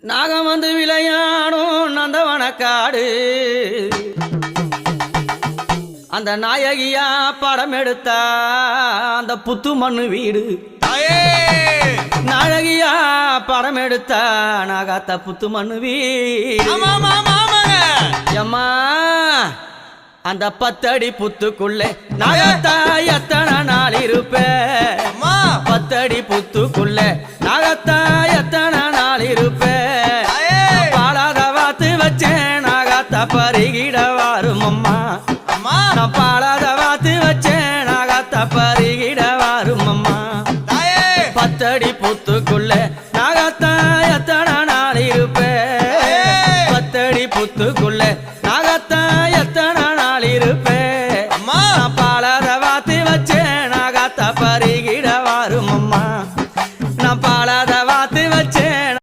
நாகம் வந்து விளையாடும் நந்தவனக்காடு அந்த நாயகியா படம் எடுத்தா அந்த புத்து மண்ணு வீடு நாயகியா படம் எடுத்தா நாகாத்த புத்து மண்ணு வீடு எம்மா அந்த 10 அடி புத்துக்குள்ளே நாகத்தா எத்தனை நாள் இருப்பே 10 அடி புத்துக்குள்ளே நாகத்தா எத்தனை நாள் இருப்பே பாலாத வாத்து வச்சேன் நாகத்தா பருகிட வாரும் அம்மா நான் பாலாத